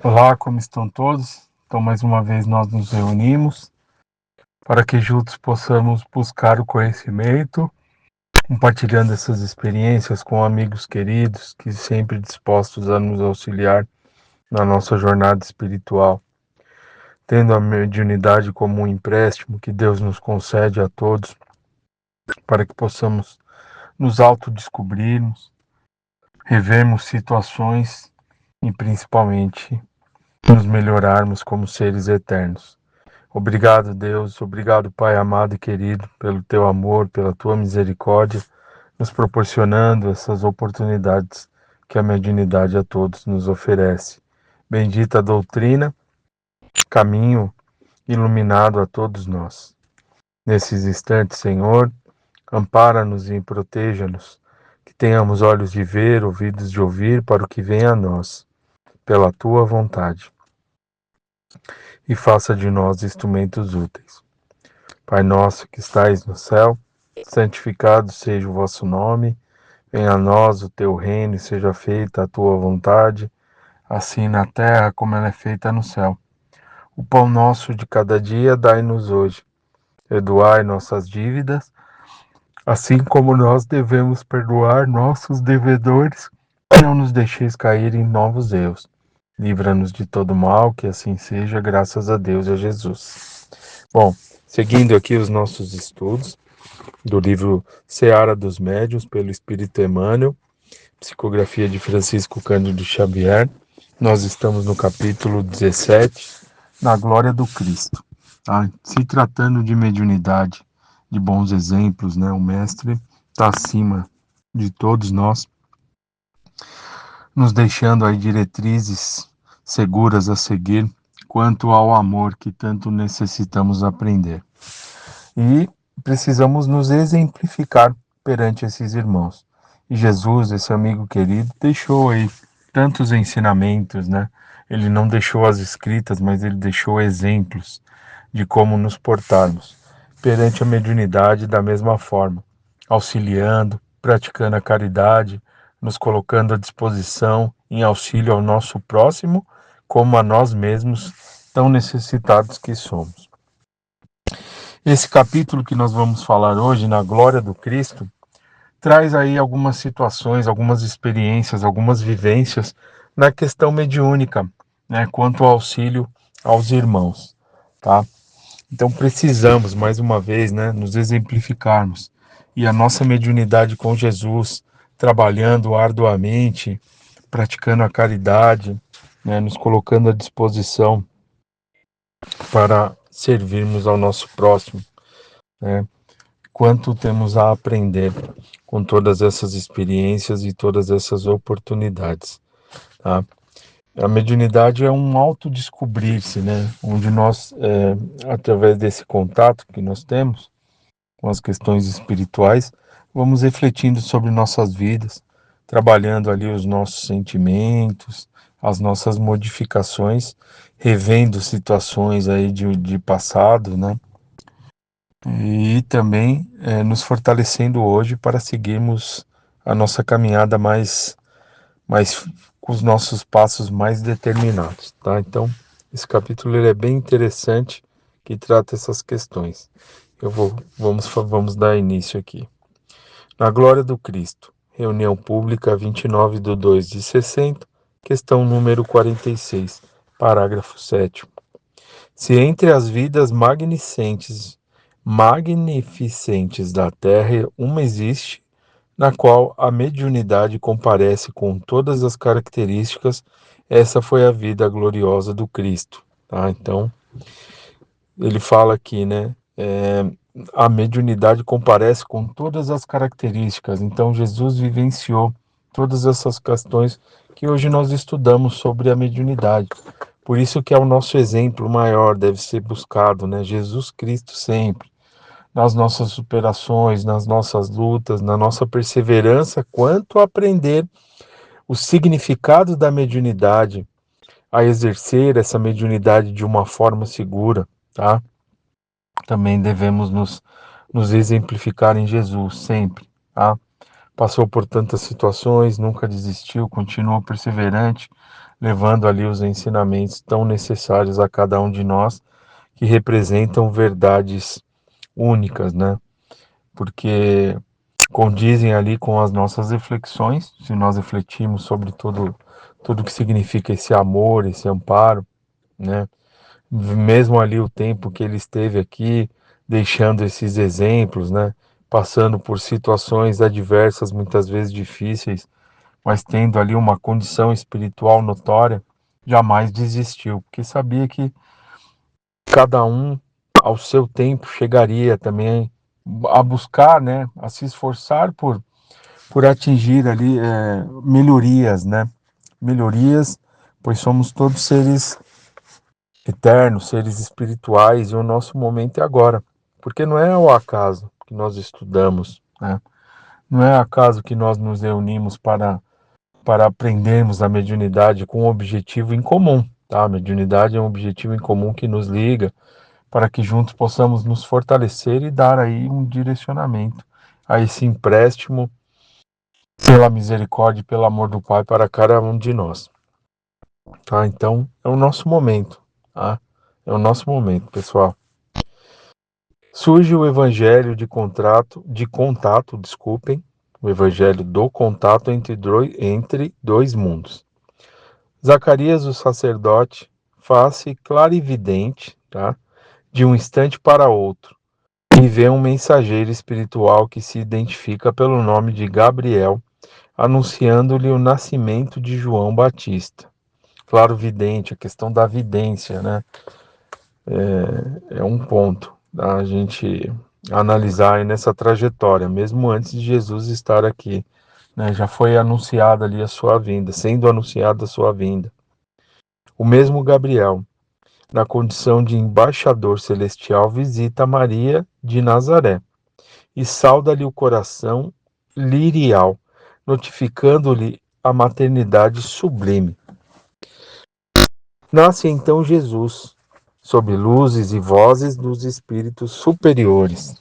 Olá, como estão todos? Então, mais uma vez nós nos reunimos para que juntos possamos buscar o conhecimento, compartilhando essas experiências com amigos queridos que sempre dispostos a nos auxiliar na nossa jornada espiritual, tendo a mediunidade como um empréstimo que Deus nos concede a todos para que possamos nos autodescobrirmos, revermos situações e principalmente nos melhorarmos como seres eternos. Obrigado, Deus, obrigado, Pai amado e querido, pelo teu amor, pela tua misericórdia, nos proporcionando essas oportunidades que a mediunidade a todos nos oferece. Bendita a doutrina, caminho iluminado a todos nós. Nesses instantes, Senhor, ampara-nos e proteja-nos, que tenhamos olhos de ver, ouvidos de ouvir para o que vem a nós, pela tua vontade. E faça de nós instrumentos úteis. Pai nosso que estais no céu, santificado seja o vosso nome, venha a nós o teu reino e seja feita a tua vontade, assim na terra como ela é feita no céu. O pão nosso de cada dia dai-nos hoje. Perdoai nossas dívidas, assim como nós devemos perdoar nossos devedores. Não nos deixeis cair em novos erros. Livra-nos de todo mal, que assim seja, graças a Deus e a Jesus. Bom, seguindo aqui os nossos estudos do livro Seara dos Médiuns, pelo Espírito Emmanuel, psicografia de Francisco Cândido Xavier, nós estamos no capítulo 17, na glória do Cristo. Se tratando de mediunidade, de bons exemplos, né? O Mestre está acima de todos nós, nos deixando aí diretrizes seguras a seguir quanto ao amor que tanto necessitamos aprender. E precisamos nos exemplificar perante esses irmãos. E Jesus, esse amigo querido, deixou aí tantos ensinamentos, né? Ele não deixou as escritas, mas ele deixou exemplos de como nos portarmos perante a mediunidade da mesma forma, auxiliando, praticando a caridade, nos colocando à disposição em auxílio ao nosso próximo, como a nós mesmos, tão necessitados que somos. Esse capítulo que nós vamos falar hoje, na glória do Cristo, traz aí algumas situações, algumas experiências, algumas vivências na questão mediúnica, né, quanto ao auxílio aos irmãos, tá? Então precisamos, mais uma vez, né, nos exemplificarmos. E a nossa mediunidade com Jesus, trabalhando arduamente, praticando a caridade, né, nos colocando à disposição para servirmos ao nosso próximo, né? Quanto temos a aprender com todas essas experiências e todas essas oportunidades, tá? A mediunidade é um autodescobrir-se, né? Onde nós, através desse contato que nós temos com as questões espirituais, vamos refletindo sobre nossas vidas, trabalhando ali os nossos sentimentos, as nossas modificações, revendo situações aí de passado, né? E também nos fortalecendo hoje para seguirmos a nossa caminhada mais com os nossos passos mais determinados, tá? Então, esse capítulo ele é bem interessante, que trata essas questões. Vamos dar início aqui. Na glória do Cristo, reunião pública 29/2/60, questão número 46, parágrafo 7º. Se entre as vidas magnificentes da terra uma existe, na qual a mediunidade comparece com todas as características, essa foi a vida gloriosa do Cristo, tá? Então, ele fala aqui, né? A mediunidade comparece com todas as características. Então, Jesus vivenciou todas essas questões que hoje nós estudamos sobre a mediunidade. Por isso que é o nosso exemplo maior, deve ser buscado, né? Jesus Cristo sempre, nas nossas superações, nas nossas lutas, na nossa perseverança, quanto a aprender o significado da mediunidade, a exercer essa mediunidade de uma forma segura, tá? Também devemos nos exemplificar em Jesus sempre, tá? passou por tantas situações, nunca desistiu, continuou perseverante, levando ali os ensinamentos tão necessários a cada um de nós, que representam verdades únicas, né? Porque condizem ali com as nossas reflexões, se nós refletirmos sobre tudo que significa esse amor, esse amparo, né? Mesmo ali o tempo que ele esteve aqui, deixando esses exemplos, né? Passando por situações adversas, muitas vezes difíceis, mas tendo ali uma condição espiritual notória, jamais desistiu, porque sabia que cada um ao seu tempo chegaria também a buscar, né, a se esforçar por atingir ali melhorias, né, melhorias, pois somos todos seres eternos, seres espirituais e o nosso momento é agora, porque não é ao acaso que nós estudamos, né, não é acaso que nós nos reunimos para aprendermos a mediunidade com um objetivo em comum, tá? A mediunidade é um objetivo em comum que nos liga para que juntos possamos nos fortalecer e dar aí um direcionamento a esse empréstimo pela misericórdia e pelo amor do Pai para cada um de nós, tá? Então, é o nosso momento, tá? É o nosso momento, pessoal. Surge o evangelho de contato, desculpem, o evangelho do contato entre dois mundos. Zacarias, o sacerdote, faz-se clarividente, tá? De um instante para outro, e vê um mensageiro espiritual que se identifica pelo nome de Gabriel, anunciando-lhe o nascimento de João Batista. Claro, vidente, a questão da vidência, né? É um ponto a gente analisar aí nessa trajetória, mesmo antes de Jesus estar aqui, né? Já foi anunciada ali a sua vinda, sendo anunciada a sua vinda. O mesmo Gabriel, na condição de embaixador celestial, visita Maria de Nazaré e sauda-lhe o coração lirial, notificando-lhe a maternidade sublime. Nasce então Jesus, sob luzes e vozes dos espíritos superiores,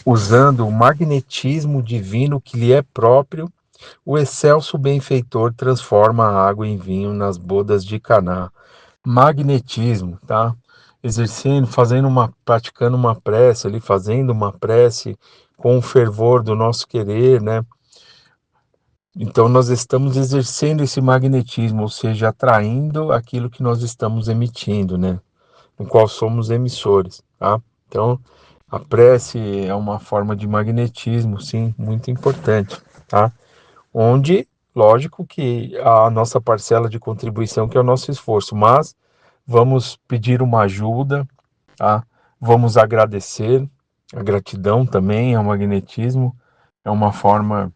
usando o magnetismo divino que lhe é próprio. O excelso benfeitor transforma a água em vinho nas bodas de Caná. Magnetismo, tá? Exercendo, praticando uma prece ali, fazendo uma prece com o fervor do nosso querer, né? Então nós estamos exercendo esse magnetismo, ou seja, atraindo aquilo que nós estamos emitindo, né? No qual somos emissores, tá? Então a prece é uma forma de magnetismo, sim, muito importante, tá? Onde, lógico que a nossa parcela de contribuição que é o nosso esforço, mas vamos pedir uma ajuda, tá? Vamos agradecer. A gratidão também é um magnetismo, é uma forma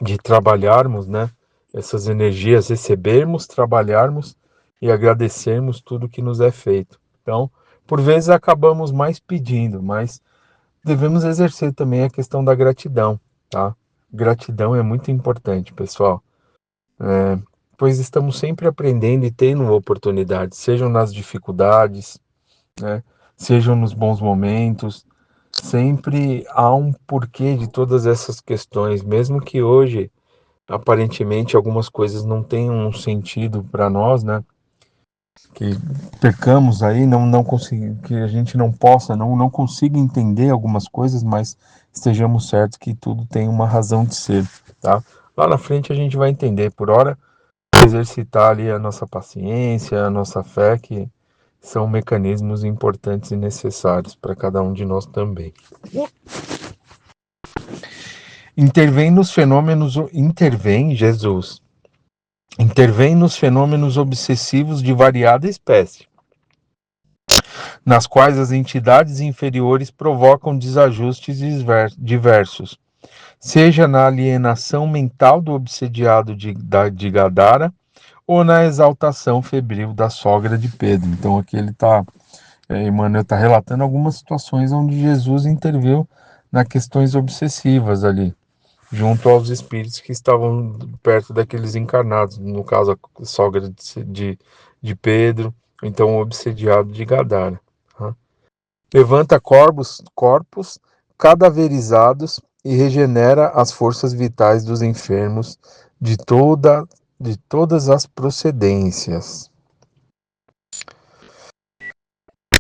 de trabalharmos, né? Essas energias, recebermos, trabalharmos e agradecermos tudo que nos é feito. Então, por vezes acabamos mais pedindo, mas devemos exercer também a questão da gratidão, tá? Gratidão é muito importante, pessoal. Pois estamos sempre aprendendo e tendo oportunidades, sejam nas dificuldades, né? Sejam nos bons momentos, sempre há um porquê de todas essas questões, mesmo que hoje aparentemente algumas coisas não tenham um sentido para nós, né? Que pecamos aí, não consiga, que a gente não possa, não consiga entender algumas coisas, mas estejamos certos que tudo tem uma razão de ser, tá? Lá na frente a gente vai entender. Por hora, exercitar ali a nossa paciência, a nossa fé, que são mecanismos importantes e necessários para cada um de nós também. Intervém Jesus, intervém nos fenômenos obsessivos de variada espécie, nas quais as entidades inferiores provocam desajustes diversos, seja na alienação mental do obsediado de Gadara, ou na exaltação febril da sogra de Pedro. Então aqui ele está Emmanuel está relatando algumas situações onde Jesus interviu nas questões obsessivas ali, junto aos espíritos que estavam perto daqueles encarnados, no caso a sogra de Pedro, então o obsediado de Gadara. Tá? Levanta corpos cadaverizados e regenera as forças vitais dos enfermos de todas as procedências.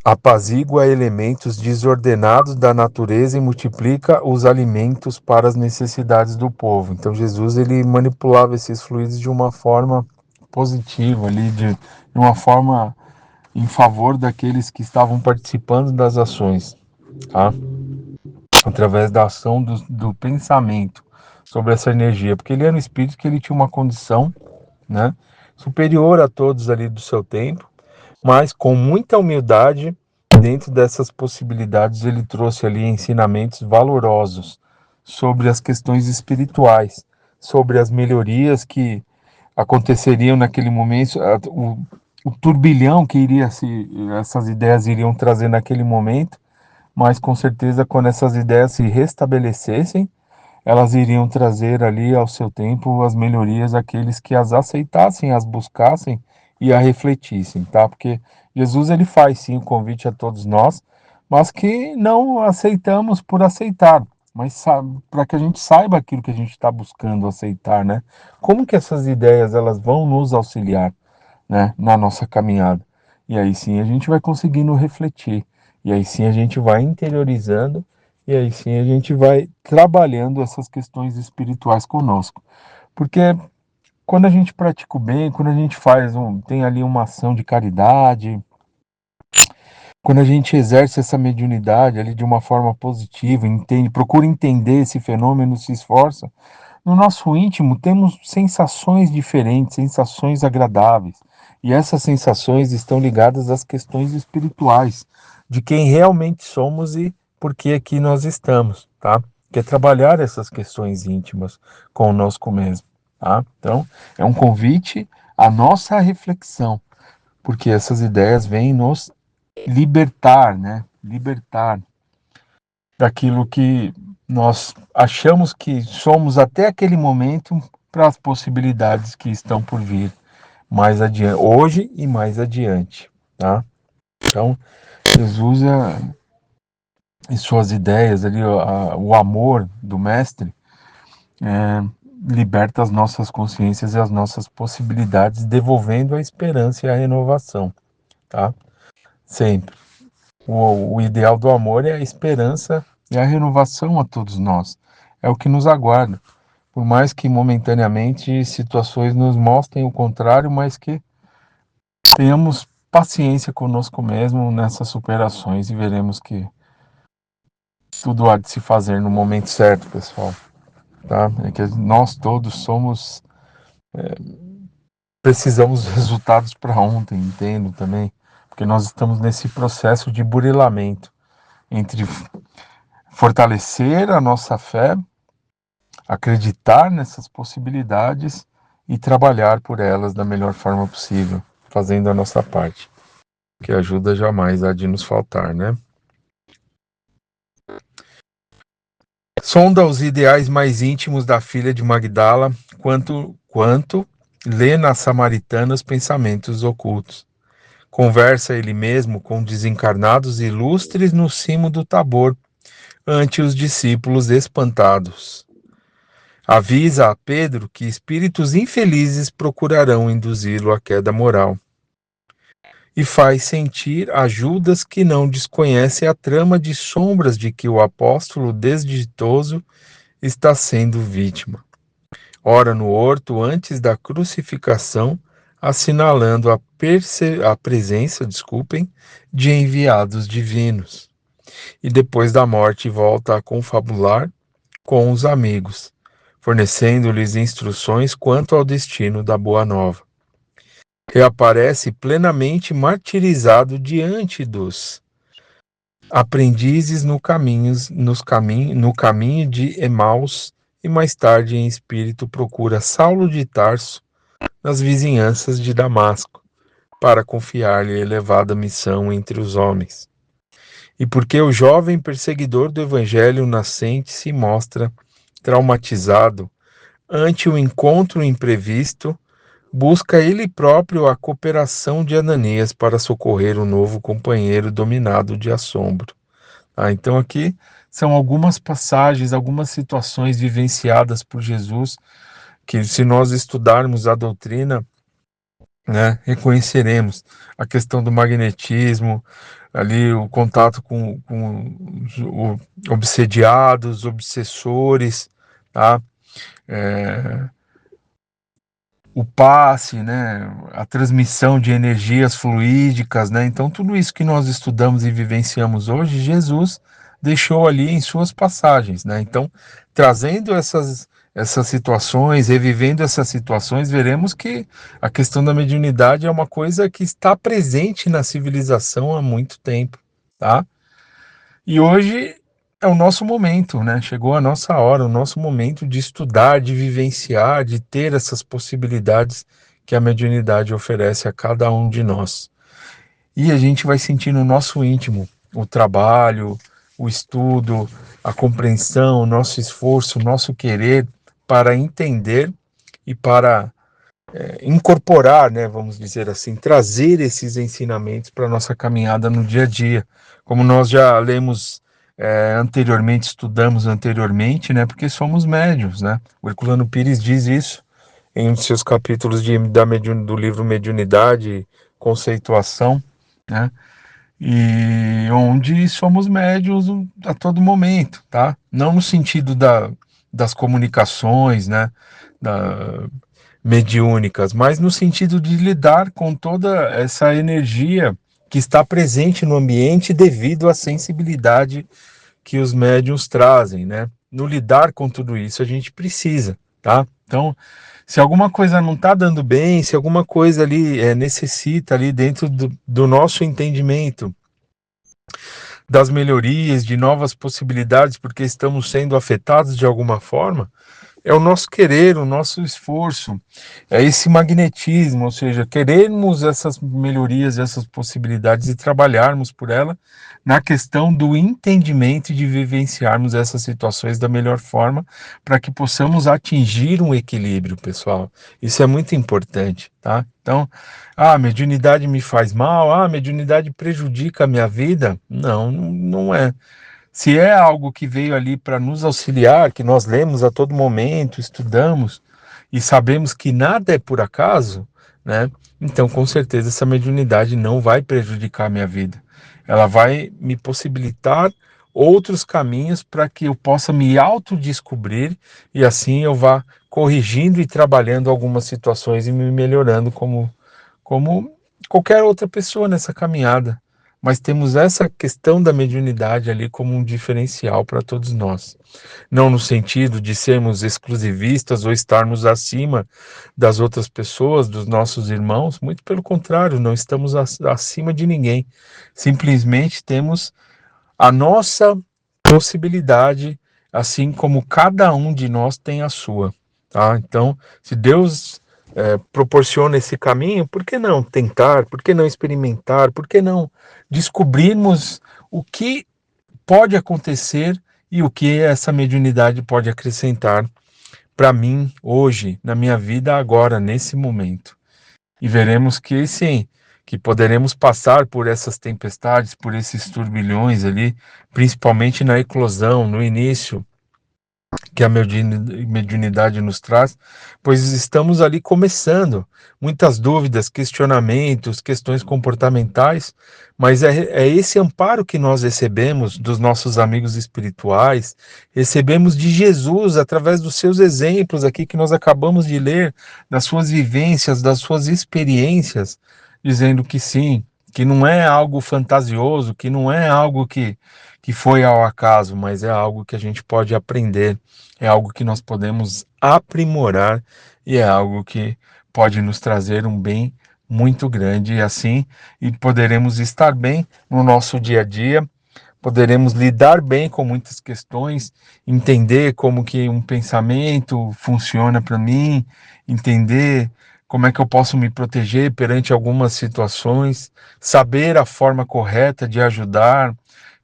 Apazigua elementos desordenados da natureza e multiplica os alimentos para as necessidades do povo. Então Jesus ele manipulava esses fluidos de uma forma positiva, ali, de uma forma em favor daqueles que estavam participando das ações, tá? Através da ação do pensamento sobre essa energia, porque ele era um espírito que ele tinha uma condição, né, superior a todos ali do seu tempo, mas com muita humildade, dentro dessas possibilidades, ele trouxe ali ensinamentos valorosos sobre as questões espirituais, sobre as melhorias que aconteceriam naquele momento, o turbilhão que essas ideias iriam trazer naquele momento, mas com certeza quando essas ideias se restabelecessem, elas iriam trazer ali ao seu tempo as melhorias àqueles que as aceitassem, as buscassem e a refletissem, tá? Porque Jesus ele faz sim o convite a todos nós, mas que não aceitamos por aceitar, mas para que a gente saiba aquilo que a gente está buscando aceitar, né? Como que essas ideias elas vão nos auxiliar, né, na nossa caminhada? E aí sim a gente vai conseguindo refletir, e aí sim a gente vai interiorizando, e aí sim a gente vai trabalhando essas questões espirituais conosco. Porque quando a gente pratica o bem, quando a gente tem ali uma ação de caridade, quando a gente exerce essa mediunidade ali de uma forma positiva, procura entender esse fenômeno, se esforça, no nosso íntimo temos sensações diferentes, sensações agradáveis. E essas sensações estão ligadas às questões espirituais, de quem realmente somos e por que aqui nós estamos, tá? Que é trabalhar essas questões íntimas conosco mesmo, tá? Então, é um convite à nossa reflexão, porque essas ideias vêm nos libertar, né? Libertar daquilo que nós achamos que somos até aquele momento para as possibilidades que estão por vir mais adiante, hoje e mais adiante, tá? Então, Jesus e suas ideias ali, o amor do mestre liberta as nossas consciências e as nossas possibilidades, devolvendo a esperança e a renovação, tá? Sempre. O ideal do amor é a esperança e a renovação a todos nós. É o que nos aguarda. Por mais que momentaneamente situações nos mostrem o contrário, mas que tenhamos paciência conosco mesmo nessas superações e veremos que tudo há de se fazer no momento certo, pessoal. Tá? É que nós todos precisamos de resultados para ontem, entendo também, porque nós estamos nesse processo de burilamento entre fortalecer a nossa fé, acreditar nessas possibilidades e trabalhar por elas da melhor forma possível, fazendo a nossa parte, que ajuda jamais há de nos faltar, né? Sonda os ideais mais íntimos da filha de Magdala, quanto lê na samaritana os pensamentos ocultos. Conversa ele mesmo com desencarnados ilustres no cimo do Tabor, ante os discípulos espantados. Avisa a Pedro que espíritos infelizes procurarão induzi-lo à queda moral. E faz sentir a Judas que não desconhece a trama de sombras de que o apóstolo desditoso está sendo vítima. Ora no horto antes da crucificação, assinalando a presença, de enviados divinos. E depois da morte volta a confabular com os amigos, fornecendo-lhes instruções quanto ao destino da Boa Nova. Reaparece plenamente martirizado diante dos aprendizes no caminho de Emaús e mais tarde em espírito procura Saulo de Tarso nas vizinhanças de Damasco para confiar-lhe a elevada missão entre os homens. E porque o jovem perseguidor do evangelho nascente se mostra traumatizado ante o encontro imprevisto, busca ele próprio a cooperação de Ananias para socorrer o novo companheiro dominado de assombro. Então aqui são algumas passagens, algumas situações vivenciadas por Jesus, que se nós estudarmos a doutrina, né, reconheceremos a questão do magnetismo, ali o contato com os obsediados, obsessores, tá? É, o passe, né, a transmissão de energias fluídicas, né? Então tudo isso que nós estudamos e vivenciamos hoje, Jesus deixou ali em suas passagens, né? Então, trazendo essas situações, revivendo essas situações, veremos que a questão da mediunidade é uma coisa que está presente na civilização há muito tempo, tá? E hoje é o nosso momento, né? Chegou a nossa hora, o nosso momento de estudar, de vivenciar, de ter essas possibilidades que a mediunidade oferece a cada um de nós. E a gente vai sentir no nosso íntimo o trabalho, o estudo, a compreensão, o nosso esforço, o nosso querer para entender e para incorporar, né, vamos dizer assim, trazer esses ensinamentos para a nossa caminhada no dia a dia. Como nós já lemos anteriormente, estudamos anteriormente, né, porque somos médiuns, né? O Herculano Pires diz isso em um de seus capítulos do livro Mediunidade, Conceituação, né? E onde somos médiuns a todo momento, tá? Não no sentido das comunicações, né? Da, mediúnicas, mas no sentido de lidar com toda essa energia que está presente no ambiente devido à sensibilidade que os médiuns trazem, né? No lidar com tudo isso a gente precisa, tá? Então, se alguma coisa não está dando bem, se alguma coisa ali necessita ali dentro do nosso entendimento das melhorias, de novas possibilidades, porque estamos sendo afetados de alguma forma, é o nosso querer, o nosso esforço, é esse magnetismo, ou seja, querermos essas melhorias, essas possibilidades e trabalharmos por ela na questão do entendimento e de vivenciarmos essas situações da melhor forma para que possamos atingir um equilíbrio, pessoal. Isso é muito importante, tá? Então, a mediunidade me faz mal, a mediunidade prejudica a minha vida? Não, não é. Se é algo que veio ali para nos auxiliar, que nós lemos a todo momento, estudamos e sabemos que nada é por acaso, né? Então, com certeza, essa mediunidade não vai prejudicar a minha vida. Ela vai me possibilitar outros caminhos para que eu possa me autodescobrir e assim eu vá corrigindo e trabalhando algumas situações e me melhorando como qualquer outra pessoa nessa caminhada. Mas temos essa questão da mediunidade ali como um diferencial para todos nós. Não no sentido de sermos exclusivistas ou estarmos acima das outras pessoas, dos nossos irmãos, muito pelo contrário, não estamos acima de ninguém. Simplesmente temos a nossa possibilidade, assim como cada um de nós tem a sua, tá? Então, se Deus proporciona esse caminho, por que não tentar? Por que não experimentar? Por que não descobrirmos o que pode acontecer e o que essa mediunidade pode acrescentar para mim hoje, na minha vida agora, nesse momento? E veremos que sim, que poderemos passar por essas tempestades, por esses turbilhões ali, principalmente na eclosão, no início, que a mediunidade nos traz, pois estamos ali começando. Muitas dúvidas, questionamentos, questões comportamentais, mas é esse amparo que nós recebemos dos nossos amigos espirituais, recebemos de Jesus através dos seus exemplos aqui que nós acabamos de ler, das suas vivências, das suas experiências, dizendo que sim, que não é algo fantasioso, que não é algo que foi ao acaso, mas é algo que a gente pode aprender, é algo que nós podemos aprimorar e é algo que pode nos trazer um bem muito grande e assim e poderemos estar bem no nosso dia a dia, poderemos lidar bem com muitas questões, entender como que um pensamento funciona para mim, entender como é que eu posso me proteger perante algumas situações, saber a forma correta de ajudar,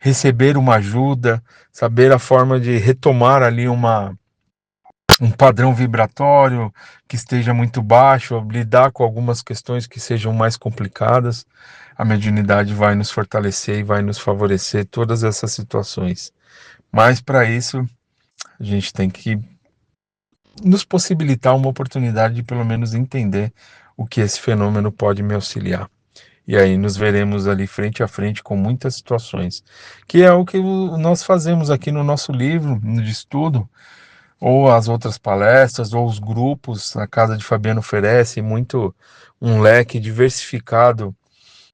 receber uma ajuda, saber a forma de retomar ali um padrão vibratório que esteja muito baixo, lidar com algumas questões que sejam mais complicadas. A mediunidade vai nos fortalecer e vai nos favorecer todas essas situações. Mas para isso, a gente tem que nos possibilitar uma oportunidade de pelo menos entender o que esse fenômeno pode me auxiliar. E aí nos veremos ali frente a frente com muitas situações, que é o que nós fazemos aqui no nosso livro de estudo, ou as outras palestras, ou os grupos. A Casa de Fabiano oferece muito um leque diversificado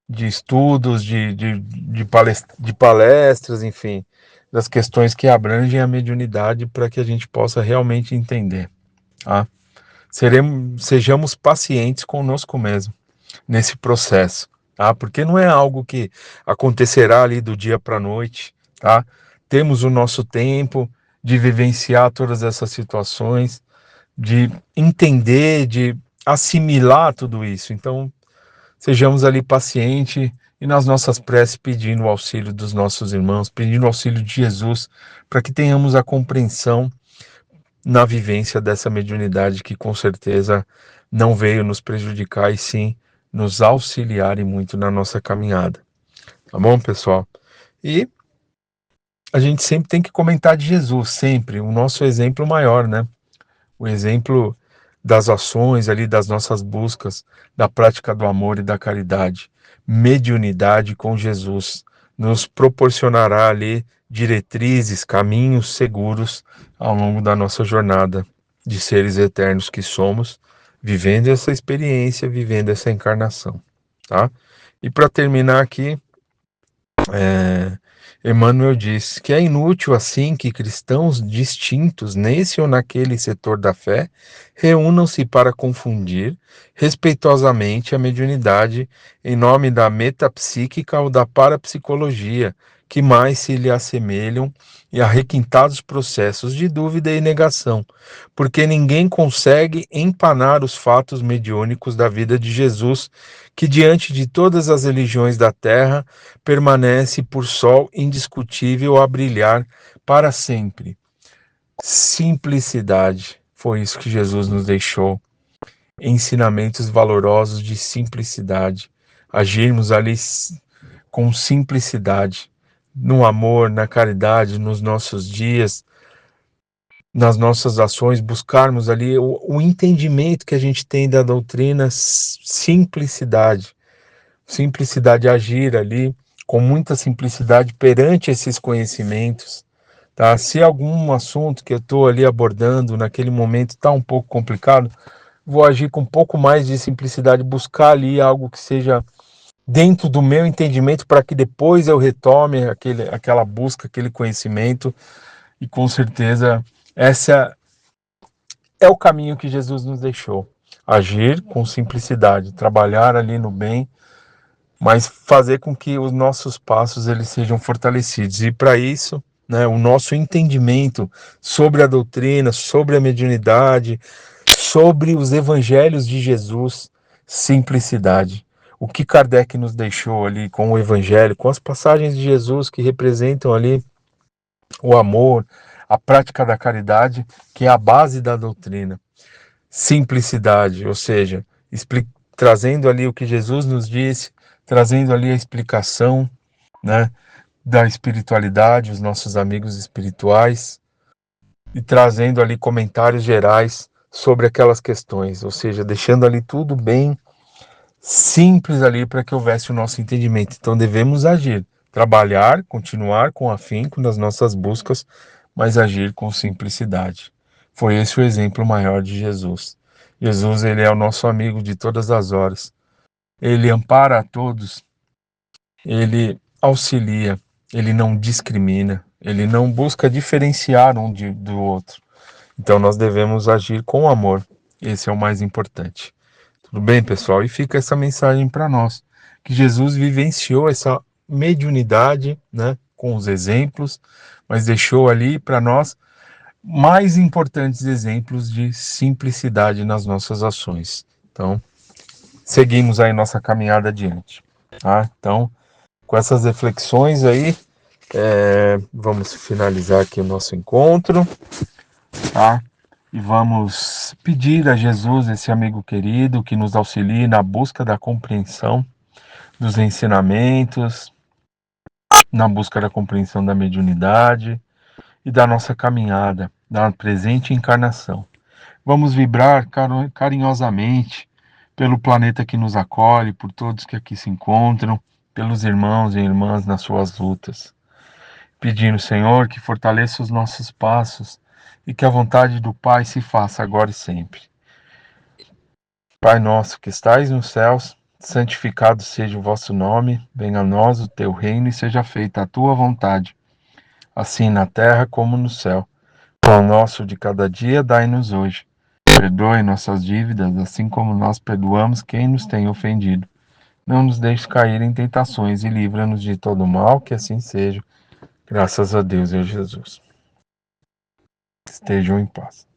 de estudos, de palestras, enfim, das questões que abrangem a mediunidade para que a gente possa realmente entender. Tá? Sejamos pacientes conosco mesmo nesse processo, tá? Porque não é algo que acontecerá ali do dia para a noite, tá? Temos o nosso tempo de vivenciar todas essas situações, de entender, de assimilar tudo isso. Então, sejamos ali pacientes e nas nossas preces pedindo o auxílio dos nossos irmãos, pedindo o auxílio de Jesus, para que tenhamos a compreensão na vivência dessa mediunidade que com certeza não veio nos prejudicar e sim nos auxiliar e muito na nossa caminhada. Tá bom, pessoal? E a gente sempre tem que comentar de Jesus, sempre, o nosso exemplo maior, né? O exemplo das ações ali, das nossas buscas, da prática do amor e da caridade. Mediunidade com Jesus nos proporcionará ali diretrizes, caminhos seguros ao longo da nossa jornada de seres eternos que somos, vivendo essa experiência, vivendo essa encarnação, tá? E para terminar aqui, Emmanuel diz que é inútil assim que cristãos distintos nesse ou naquele setor da fé reúnam-se para confundir respeitosamente a mediunidade em nome da metapsíquica ou da parapsicologia, que mais se lhe assemelham e a requintados processos de dúvida e negação, porque ninguém consegue empanar os fatos mediúnicos da vida de Jesus, que diante de todas as religiões da terra permanece por sol indiscutível a brilhar para sempre. Simplicidade. Foi isso que Jesus nos deixou. Ensinamentos valorosos de simplicidade. Agirmos ali com simplicidade, no amor, na caridade, nos nossos dias, nas nossas ações, buscarmos ali o entendimento que a gente tem da doutrina, simplicidade. Simplicidade, agir ali com muita simplicidade perante esses conhecimentos, tá? Se algum assunto que eu estou ali abordando naquele momento está um pouco complicado, vou agir com um pouco mais de simplicidade, buscar ali algo que seja dentro do meu entendimento para que depois eu retome aquela busca, aquele conhecimento, e com certeza essa é o caminho que Jesus nos deixou. Agir com simplicidade, trabalhar ali no bem, mas fazer com que os nossos passos eles sejam fortalecidos. E para isso, né, o nosso entendimento sobre a doutrina, sobre a mediunidade, sobre os evangelhos de Jesus, simplicidade. O que Kardec nos deixou ali com o evangelho, com as passagens de Jesus que representam ali o amor, a prática da caridade, que é a base da doutrina. Simplicidade, ou seja, trazendo ali o que Jesus nos disse, trazendo ali a explicação, né, da espiritualidade, os nossos amigos espirituais, e trazendo ali comentários gerais sobre aquelas questões, ou seja, deixando ali tudo bem simples ali para que houvesse o nosso entendimento. Então devemos agir, trabalhar, continuar com afinco nas nossas buscas, mas agir com simplicidade. Foi esse o exemplo maior de Jesus. Jesus, ele é o nosso amigo de todas as horas. Ele ampara a todos, ele auxilia, ele não discrimina, ele não busca diferenciar do outro. Então nós devemos agir com amor. Esse é o mais importante. Tudo bem, pessoal? E fica essa mensagem para nós, que Jesus vivenciou essa mediunidade, né, com os exemplos, mas deixou ali para nós mais importantes exemplos de simplicidade nas nossas ações. Então, seguimos aí nossa caminhada adiante, tá? Então, com essas reflexões aí, vamos finalizar aqui o nosso encontro, tá? E vamos pedir a Jesus, esse amigo querido, que nos auxilie na busca da compreensão dos ensinamentos, na busca da compreensão da mediunidade, e da nossa caminhada, da presente encarnação. Vamos vibrar carinhosamente pelo planeta que nos acolhe, por todos que aqui se encontram, pelos irmãos e irmãs nas suas lutas. Pedindo, Senhor, que fortaleça os nossos passos e que a vontade do Pai se faça agora e sempre. Pai nosso que estais nos céus, santificado seja o vosso nome, venha a nós o teu reino e seja feita a tua vontade, assim na terra como no céu. O pão nosso de cada dia dai-nos hoje. Perdoe nossas dívidas, assim como nós perdoamos quem nos tem ofendido. Não nos deixe cair em tentações e livra-nos de todo mal, que assim seja. Graças a Deus e a Jesus. Estejam em paz.